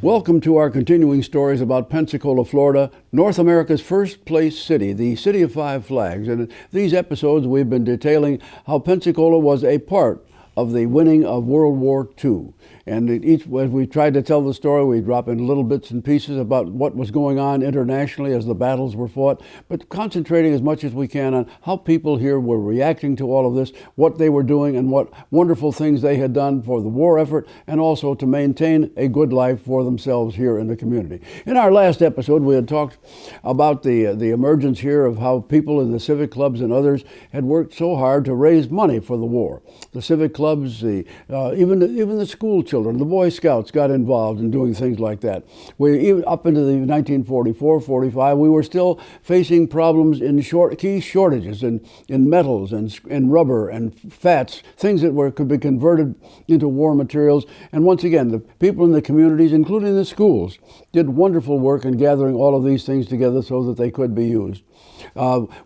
Welcome to our continuing stories about Pensacola, Florida, North America's first place city, the City of Five Flags. And in these episodes, we've been detailing how Pensacola was a part of the winning of World War II. And as we tried to tell the story, we drop in little bits and pieces about what was going on internationally as the battles were fought, but concentrating as much as we can on how people here were reacting to all of this, what they were doing, and what wonderful things they had done for the war effort, and also to maintain a good life for themselves here in the community. In our last episode, we had talked about the emergence here of how people in the civic clubs and others had worked so hard to raise money for the war. The civic clubs, even the school children, the Boy Scouts got involved in doing things like that. Even up into the 1944-45, we were still facing problems in key shortages in metals and rubber and fats, things that could be converted into war materials. And once again, the people in the communities, including the schools, did wonderful work in gathering all of these things together so that they could be used.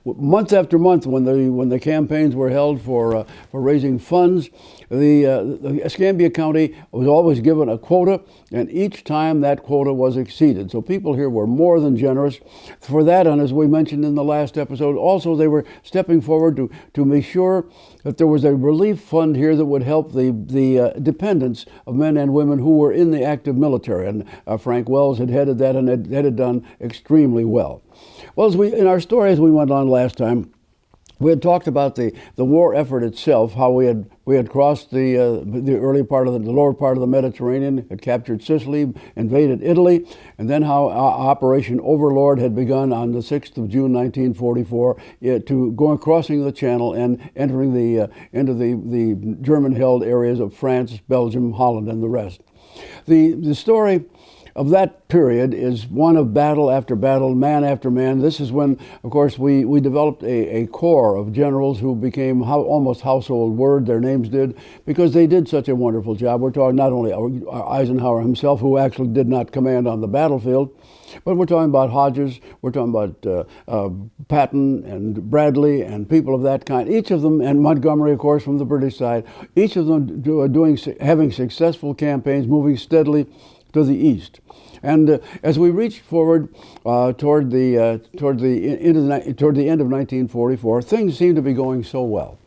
Month after month, when the campaigns were held for raising funds, the Escambia County was always given a quota, and each time that quota was exceeded. So people here were more than generous for that, and as we mentioned in the last episode, also they were stepping forward to make sure that there was a relief fund here that would help the dependents of men and women who were in the active military. And Frank Wells had headed that and had done extremely well. Well, in our story as we went on last time, we had talked about the war effort itself, how we had crossed the lower part of the Mediterranean, had captured Sicily, invaded Italy, and then how Operation Overlord had begun on the 6th of June 1944 crossing the Channel and entering into the German-held areas of France, Belgium, Holland, and the rest. The story of that period is one of battle after battle, man after man. This is when, of course, we developed a corps of generals who became almost household word, their names did, because they did such a wonderful job. We're talking not only Eisenhower himself, who actually did not command on the battlefield, but we're talking about Hodges, we're talking about Patton and Bradley and people of that kind, each of them, and Montgomery, of course, from the British side, each of them having successful campaigns, moving steadily to the east. And as we reached forward toward the end of 1944, things seemed to be going so well.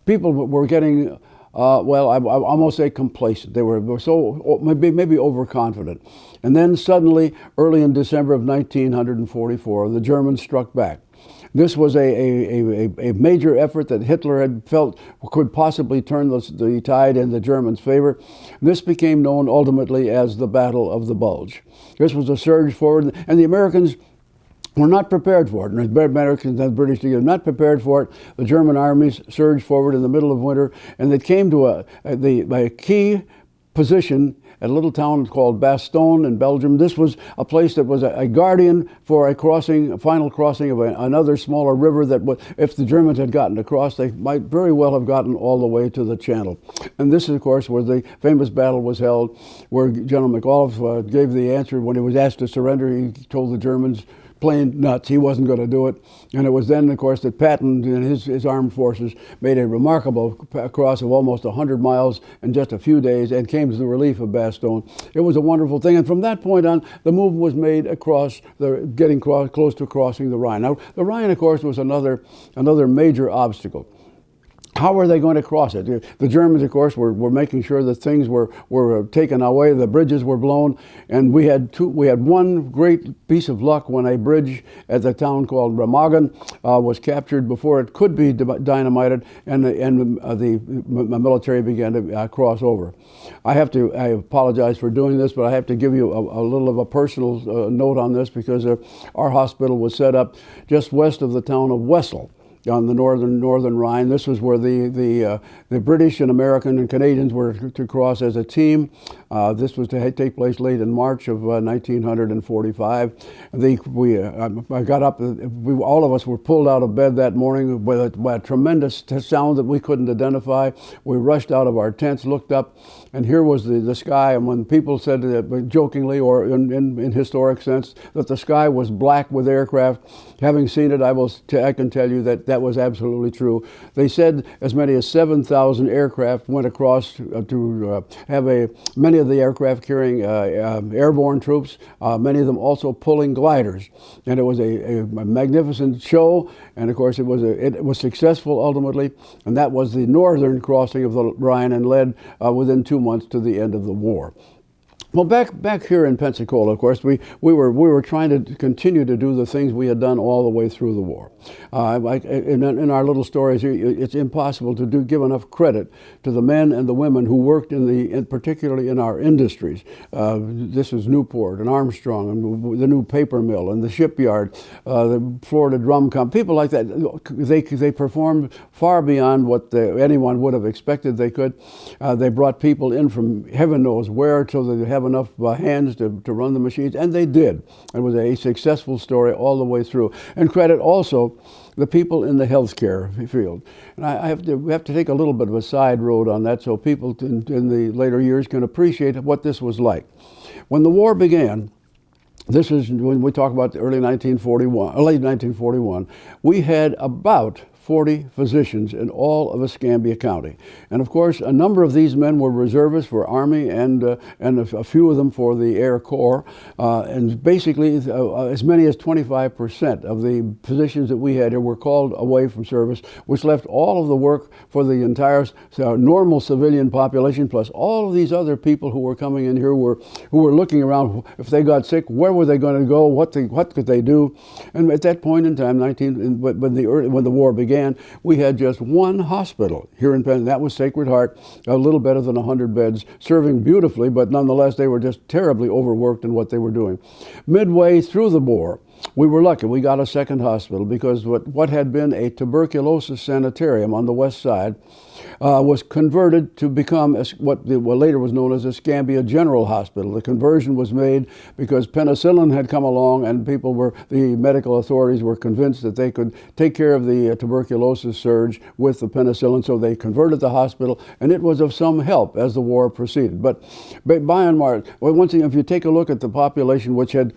People were getting, I almost say complacent. They were so maybe overconfident. And then suddenly, early in December of 1944, the Germans struck back. This was a major effort that Hitler had felt could possibly turn the tide in the Germans' favor. This became known ultimately as the Battle of the Bulge. This was a surge forward, and the Americans were not prepared for it. And the Americans and the British together not prepared for it. The German armies surged forward in the middle of winter, and they came to a key position at a little town called Bastogne in Belgium. This was a place that was a guardian for a final crossing of another smaller river that, if the Germans had gotten across, they might very well have gotten all the way to the Channel. And this is, of course, where the famous battle was held, where General McAuliffe gave the answer when he was asked to surrender. He told the Germans, plain nuts, he wasn't going to do it. And it was then, of course, that Patton and his armed forces made a remarkable cross of almost 100 miles in just a few days and came to the relief of Bastogne. It was a wonderful thing. And from that point on, the move was made across, getting close to crossing the Rhine. Now, the Rhine, of course, was another major obstacle. How were they going to cross it? The Germans, of course, were making sure that things were taken away. The bridges were blown, and we had one great piece of luck when a bridge at the town called Remagen was captured before it could be dynamited, and the military began to cross over. I apologize for doing this, but I have to give you a little of a personal note on this, because our hospital was set up just west of the town of Wessel, on the northern Rhine. This was where the British and American and Canadians were to cross as a team. This was to take place late in March of 1945. I got up. All of us were pulled out of bed that morning by a tremendous sound that we couldn't identify. We rushed out of our tents, looked up, and here was the sky. And when people said jokingly or in historic sense that the sky was black with aircraft, having seen it, I can tell you that was absolutely true. They said as many as 7,000 aircraft went across to have many of of the aircraft carrying airborne troops, many of them also pulling gliders. And it was a magnificent show, and of course it was successful ultimately, and that was the northern crossing of the Rhine and led within 2 months to the end of the war. Well, back here in Pensacola, of course, we were trying to continue to do the things we had done all the way through the war. In our little stories, it's impossible to give enough credit to the men and the women who worked particularly in our industries. This is Newport and Armstrong and the new paper mill and the shipyard, the Florida Drum Company, people like that. They performed far beyond what anyone would have expected they could. They brought people in from heaven knows where till they have enough hands to run the machines, and they did. It was a successful story all the way through. And credit also the people in the healthcare field. And we have to take a little bit of a side road on that so people in the later years can appreciate what this was like. When the war began, this is when we talk about the late 1941, we had about 40 physicians in all of Escambia County. And of course, a number of these men were reservists for Army and a few of them for the Air Corps. And basically, as many as 25% of the physicians that we had here were called away from service, which left all of the work for the entire normal civilian population, plus all of these other people who were coming in here who were looking around. If they got sick, where were they going to go? What could they do? And at that point in time, when the war began, we had just one hospital here in Penn. That was Sacred Heart, a little better than 100 beds, serving beautifully, but nonetheless they were just terribly overworked in what they were doing. Midway through the war, we were lucky. We got a second hospital because what had been a tuberculosis sanitarium on the west side was converted to become what later was known as Escambia General Hospital. The conversion was made because penicillin had come along, and the medical authorities were convinced that they could take care of the tuberculosis surge with the penicillin, so they converted the hospital, and it was of some help as the war proceeded. But by and large, once again, if you take a look at the population, which had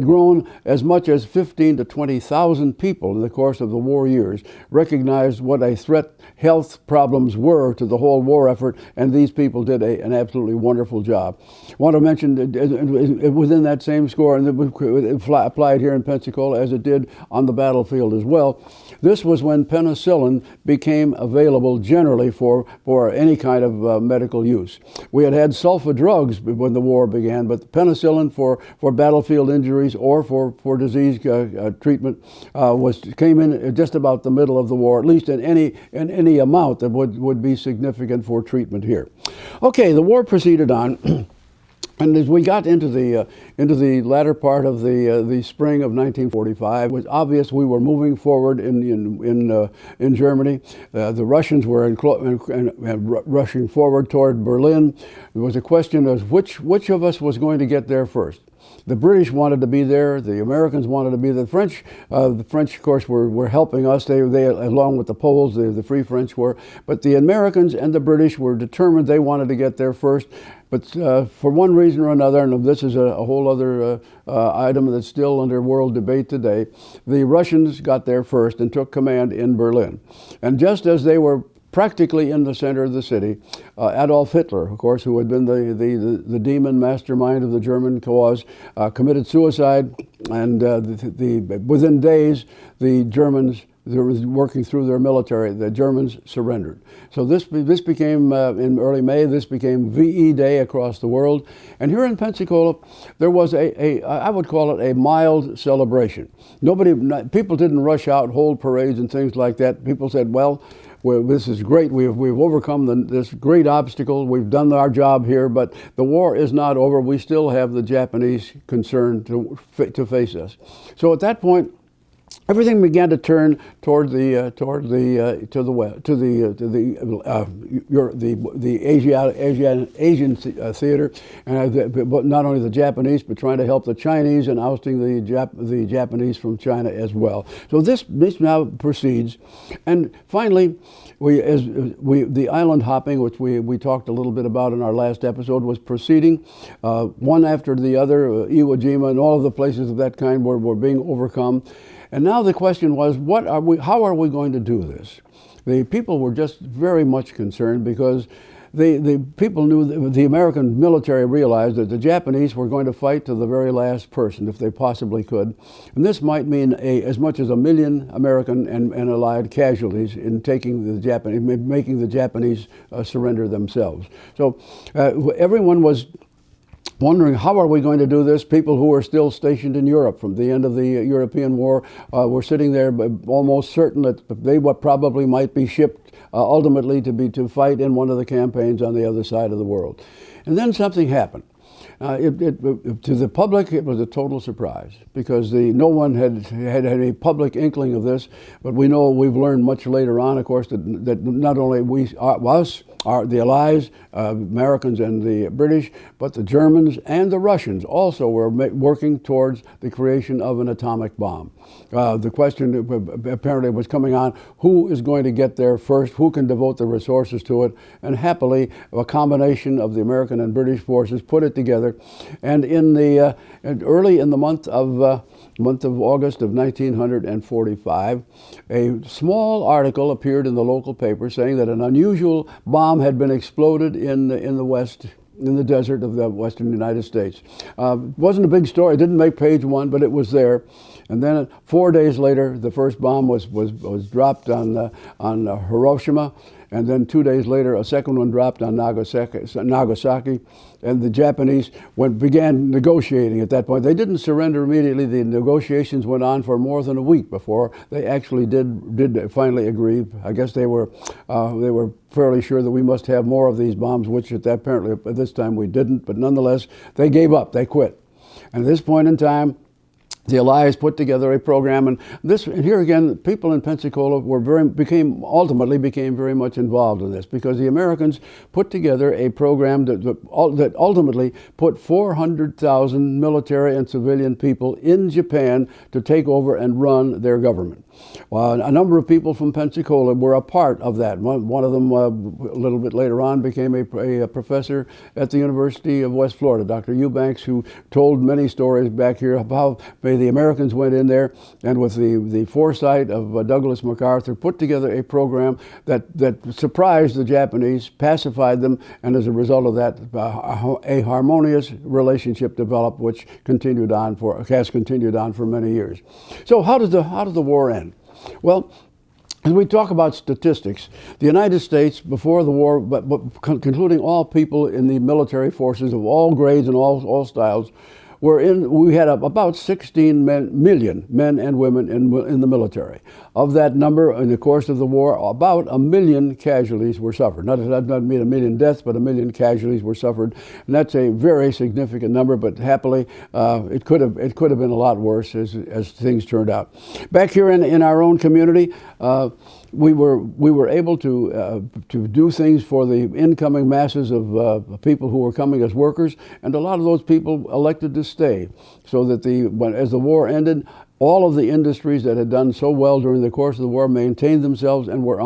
grown as much as 15 to 20,000 people in the course of the war years, recognized what a threat health problems were to the whole war effort, and these people did an absolutely wonderful job. I want to mention that within that same score, and it applied here in Pensacola as it did on the battlefield as well, this was when penicillin became available generally for any kind of medical use. We had sulfa drugs when the war began, but penicillin for battlefield injuries or for disease treatment came in just about the middle of the war, at least in any amount that would be significant for treatment here. Okay, the war proceeded on. And as we got into the latter part of the spring of 1945, it was obvious we were moving forward in Germany. The Russians were rushing forward toward Berlin. There was a question of which of us was going to get there first. The British wanted to be there. The Americans wanted to be there. The French, of course, were helping us. They along with the Poles, the Free French were. But the Americans and the British were determined they wanted to get there first. But for one reason or another, and this is a whole other item that's still under world debate today, the Russians got there first and took command in Berlin. And just as they were practically in the center of the city, Adolf Hitler, of course, who had been the demon mastermind of the German cause, committed suicide, and within days, the Germans, they were working through their military, the Germans surrendered. So this became, in early May, this became VE Day across the world. And here in Pensacola, there was I would call it a mild celebration. People didn't rush out, hold parades and things like that. People said, well, this is great. We've overcome this great obstacle. We've done our job here, but the war is not over. We still have the Japanese concern to face us. So at that point, everything began to turn toward the Asian theater, and but not only the Japanese, but trying to help the Chinese and ousting the Japanese from China as well. So this now proceeds, and finally, the island hopping, which we talked a little bit about in our last episode, was proceeding, one after the other. Iwo Jima and all of the places of that kind were being overcome. And now the question was, how are we going to do this? The people were just very much concerned because the people knew, the American military realized that the Japanese were going to fight to the very last person if they possibly could. And this might mean as much as 1 million American and Allied casualties in taking the Japanese, making the Japanese surrender themselves. So everyone was wondering, how are we going to do this? People who were still stationed in Europe from the end of the European War were sitting there almost certain that they probably might be shipped ultimately to fight in one of the campaigns on the other side of the world. And then something happened. To the public, it was a total surprise because no one had a public inkling of this. But we've learned much later on, of course, that not only the Allies, Americans and the British, but the Germans and the Russians also were working towards the creation of an atomic bomb. The question apparently was coming on, who is going to get there first, who can devote the resources to it, and happily a combination of the American and British forces put it together. And early in the month of August of 1945, a small article appeared in the local paper saying that an unusual bomb had been exploded in the West, in the desert of the western United States. It wasn't a big story. It didn't make page one, but it was there. And then 4 days later, the first bomb was dropped on Hiroshima. And then 2 days later, a second one dropped on Nagasaki. And the Japanese began negotiating at that point. They didn't surrender immediately. The negotiations went on for more than a week before they actually did finally agree. I guess they were fairly sure that we must have more of these bombs, which apparently at this time we didn't. But nonetheless, they gave up. They quit. And at this point in time, the Allies put together a program, and here again, people in Pensacola ultimately became very much involved in this, because the Americans put together a program that ultimately put 400,000 military and civilian people in Japan to take over and run their government. Well, a number of people from Pensacola were a part of that. One of them, a little bit later on, became a professor at the University of West Florida, Dr. Eubanks, who told many stories back here about the Americans went in there and with the foresight of Douglas MacArthur put together a program that surprised the Japanese, pacified them, and as a result of that, a harmonious relationship developed, which has continued on for many years. So how did the war end? Well, as we talk about statistics, the United States before the war, but including all people in the military forces of all grades and all styles, we had about 16 million men and women in the military. Of that number, in the course of the war, about 1 million casualties were suffered. Not that doesn't mean 1 million deaths, but 1 million casualties were suffered, and that's a very significant number. But happily, it could have been a lot worse as things turned out. Back here in our own community, we were able to do things for the incoming masses of people who were coming as workers, and a lot of those people elected to stay, so that as the war ended, all of the industries that had done so well during the course of the war maintained themselves and were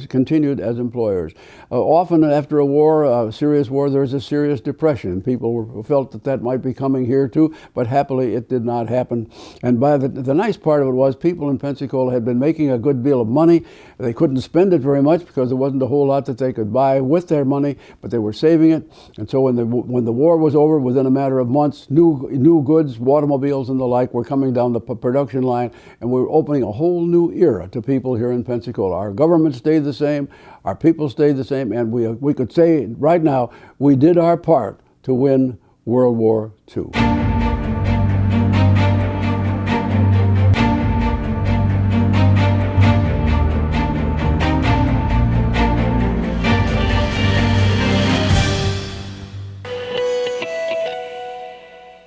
continued as employers. Often after a serious war, there was a serious depression. People felt that might be coming here too, but happily it did not happen. And the nice part of it was people in Pensacola had been making a good deal of money. They couldn't spend it very much because there wasn't a whole lot that they could buy with their money, but they were saving it. And so when the war was over, within a matter of months, new goods, automobiles and the like, were coming down the production line, and we were opening a whole new era to people here in Pensacola. Our government stayed the same, our people stayed the same, and we could say right now we did our part to win World War II.